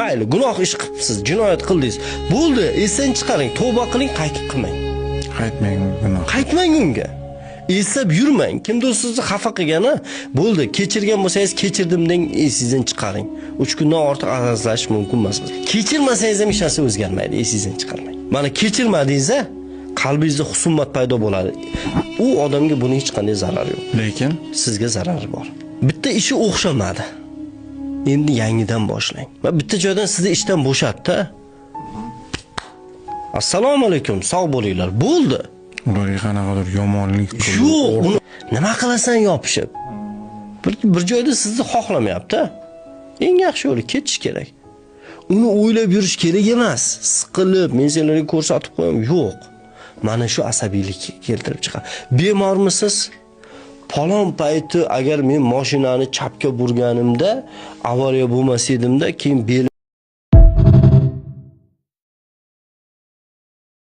mayli, gunoh ish qilibsiz, jinoyat qildingiz. Bo'ldi, esdan chiqaring, tavba qiling, qaytib qilmang. Qaytmang gunoh. Qaytmang unga. Eslab yurmang. Kimdir sizni xafa qilgani, bo'ldi, kechirgan bo'lsangiz kechirdim deng, esingizdan chiqaring. 3 kundan ortiq azoblashish mumkin emas. Kechirmasangiz ham hech narsa o'zgarmaydi, esingizdan chiqarmang. Mana kechirmadingiz, qalbingizda husumat paydo bo'ladi. U odamga buni hech qanday zarari yo'q. Lekin Sizga zarari bor. Bitta ishi o'xshamadi. Endi yangidan boshlang. Va bitta joydan sizni ishdan bo'shatdi. Assalomu alaykum, sog' bo'linglar. Bo'ldi. ularga qanaqadir yomonlik Yo'q, uni nima qilasan yopishib? Bir joyda sizni xohlamayapti. Eng yaxshi yo'li ketish kerak. Uni o'ylab yurish kerak emas. Siqilib, men senlarga ko'rsatib qo'yam, yo'q. Mana shu asabiylik keltirib chiqadi. Bemormisiz? Palon payti agar men mashinani chapga burganimda, avariya bo'lmas edimda, keyin belim